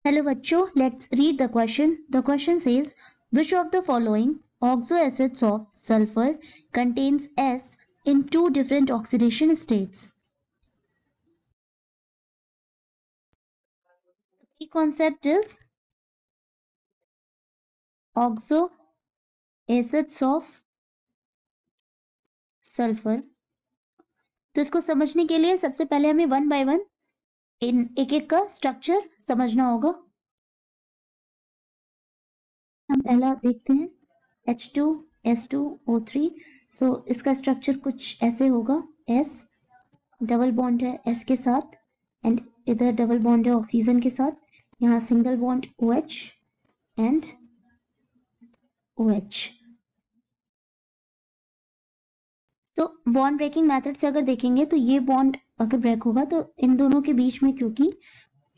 Hello बच्चों, let's read the question. The question says, which of the following oxo acids of sulfur contains S in two different oxidation states? The concept is oxo acids of sulfur. तो इसको समझने के लिए सबसे पहले हमें one by one in एक एक का स्ट्रक्चर समझना होगा. हम पहला देखते हैं H2S2O3. सो इसका स्ट्रक्चर कुछ ऐसे होगा. S डबल बॉन्ड है S के साथ एंड इधर डबल बॉन्ड है ऑक्सीजन के साथ. यहाँ single bond OH and OH. तो बॉन्ड ब्रेकिंग मेथड से अगर देखेंगे तो ये बॉन्ड अगर ब्रेक होगा तो इन दोनों के बीच में क्योंकि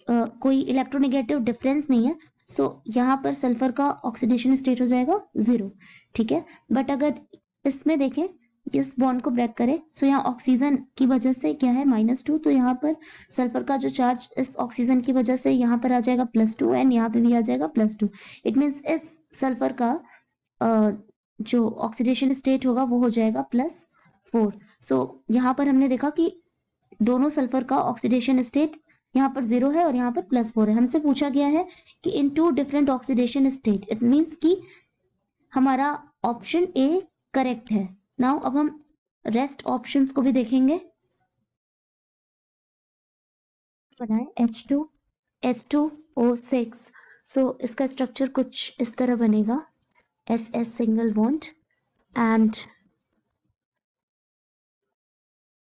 कोई इलेक्ट्रोनेगेटिव डिफरेंस नहीं है, सो यहाँ पर सल्फर का ऑक्सीडेशन स्टेट हो जाएगा 0. ठीक है, बट अगर इसमें देखें इस बॉन्ड को ब्रेक करें सो यहाँ ऑक्सीजन की वजह से क्या है -2, तो यहाँ पर सल्फर का जो चार्ज इस ऑक्सीजन की वजह से यहाँ पर आ जाएगा +2 एंड यहाँ पे भी आ जाएगा +2. इट मीन्स इस सल्फर का जो ऑक्सीडेशन स्टेट होगा वो हो जाएगा +4. सो यहाँ पर हमने देखा कि दोनों सल्फर का ऑक्सीडेशन स्टेट यहाँ पर 0 है और यहाँ पर +4 है. हमसे पूछा गया है कि in two different oxidation state. It means कि हमारा ऑप्शन ए करेक्ट है. नाउ अब हम रेस्ट ऑप्शंस को भी देखेंगे. बनाए H2S2O6. सो इसका स्ट्रक्चर कुछ इस तरह बनेगा. SS single bond and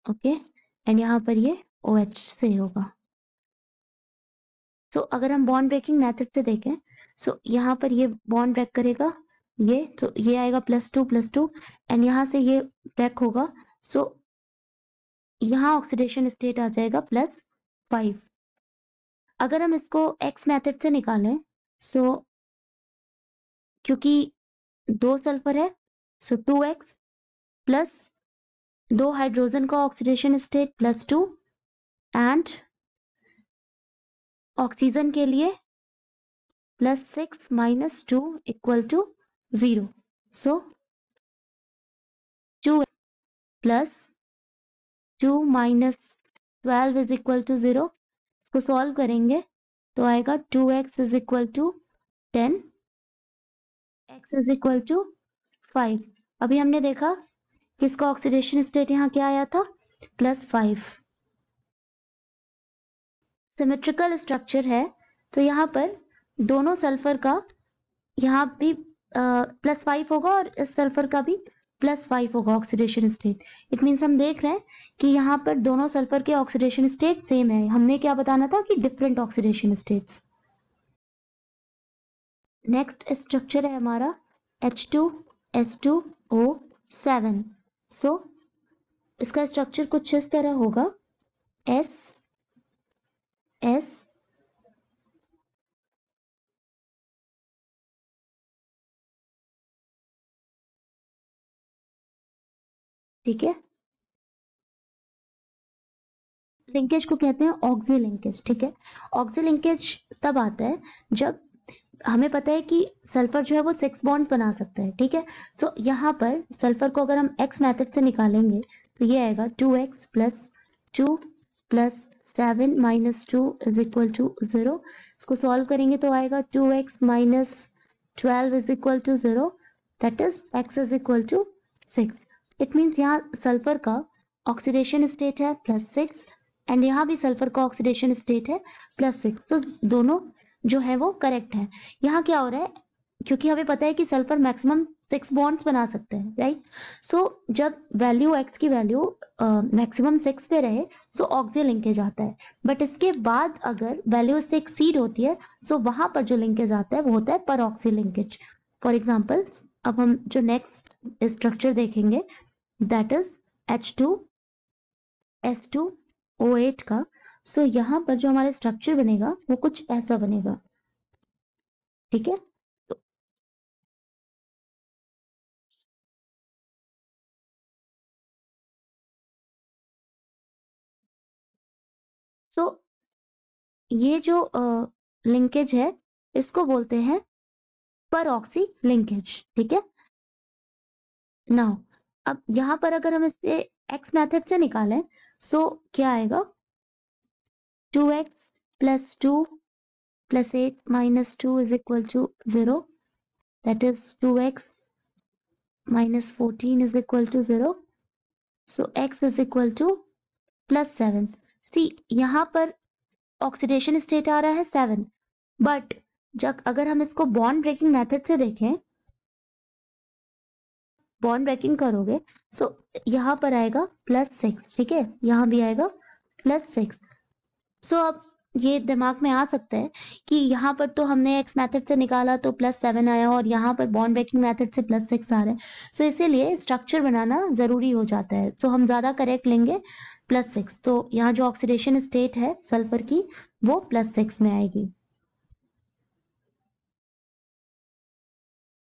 okay and यहाँ पर ये OH से होगा. सो अगर हम बॉन्ड ब्रेकिंग मेथड से देखें सो यहाँ पर ये बॉन्ड ब्रेक करेगा ये, तो ये आएगा +2 एंड यहाँ से ये ब्रेक होगा. सो यहाँ ऑक्सीडेशन स्टेट आ जाएगा +5. अगर हम इसको एक्स मेथड से निकालें सो क्योंकि 2 सल्फर है सो 2x प्लस 2 हाइड्रोजन का ऑक्सीडेशन स्टेट +2 एंड ऑक्सीजन के लिए +6 - 2 = 0. सो 2 प्लस 2 - 12 = 0. इसको सॉल्व करेंगे तो आएगा 2x = 10, x = 5. अभी हमने देखा कि इसका ऑक्सीडेशन स्टेट यहाँ क्या आया था +5. सिमेट्रिकल स्ट्रक्चर है तो यहाँ पर दोनों सल्फर का यहाँ भी +5 होगा और इस सल्फर का भी +5 होगा ऑक्सीडेशन स्टेट. इट मीन्स हम देख रहे हैं कि यहाँ पर दोनों सल्फर के ऑक्सीडेशन स्टेट सेम है. हमने क्या बताना था कि different oxidation states. Next structure है हमारा H2S2O7. सो इसका स्ट्रक्चर कुछ इस तरह होगा. S ठीक है, लिंकेज को कहते हैं ऑक्सी लिंकेज. ठीक है, ऑक्सी लिंकेज तब आता है जब हमें पता है कि सल्फर जो है वो 6 बॉन्ड बना सकता है. ठीक है, सो यहाँ पर सल्फर को अगर हम एक्स मेथड से निकालेंगे तो ये आएगा 2x + 2 + 7 - 2 = 0. इसको सॉल्व करेंगे तो आएगा 2x - 12 = 0. That is x = 6. It means यहाँ सल्फर का ऑक्सीडेशन स्टेट है +6 एंड यहाँ भी सल्फर का ऑक्सीडेशन स्टेट है +6. तो दोनों जो है वो करेक्ट है. यहाँ क्या हो रहा है, क्योंकि हमें पता है कि सल्फर मैक्सिमम 6 बॉन्ड्स बना सकते हैं, राइट. सो जब वैल्यू x की वैल्यू मैक्सिमम 6 पे रहे सो ऑक्सी लिंकेज आता है. बट इसके बाद अगर वैल्यू इससे एक्सीड होती है सो वहां पर जो लिंकेज आता है वो होता है पर ऑक्सी लिंकेज. फॉर एग्जाम्पल अब हम जो नेक्स्ट स्ट्रक्चर देखेंगे दैट इज H2S2O8 का. सो यहाँ पर जो हमारा स्ट्रक्चर बनेगा वो कुछ ऐसा बनेगा. ठीक है, सो ये जो लिंकेज है इसको बोलते हैं पर ऑक्सी लिंकेज, ठीक है। नाउ अब यहां पर अगर हम इसे एक्स मेथड से निकालें सो क्या आएगा, 2x plus 2 plus 8 minus 2 is equal to 0, that is 2x minus 14 is equal to 0, so x is equal to plus 7। सी यहाँ पर ऑक्सीडेशन स्टेट आ रहा है 7, बट जब अगर हम इसको बॉन्ड ब्रेकिंग मेथड से देखें, बॉन्ड ब्रेकिंग करोगे सो यहाँ पर आएगा +6, ठीक है, यहाँ भी आएगा +6। सो अब ये दिमाग में आ सकता है कि यहाँ पर तो हमने एक्स मेथड से निकाला तो +7 आया और यहाँ पर बॉन्ड ब्रेकिंग मेथड से +6 आ रहा है, सो इसीलिए स्ट्रक्चर बनाना ज़रूरी हो जाता है। सो हम ज़्यादा करेक्ट लेंगे +6, तो यहाँ जो ऑक्सीडेशन स्टेट है सल्फर की वो +6 में आएगी।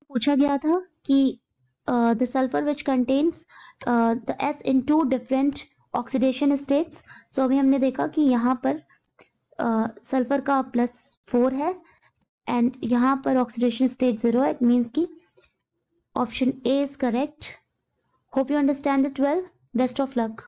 पूछा गया था कि the sulphur which contains the S in 2 different oxidation states. So अभी हमने देखा कि यहाँ पर सल्फर का +4 है एंड यहाँ पर ऑक्सीडेशन स्टेट 0 है, इट मीन्स कि option A is correct. Hope you understand it well, best of luck.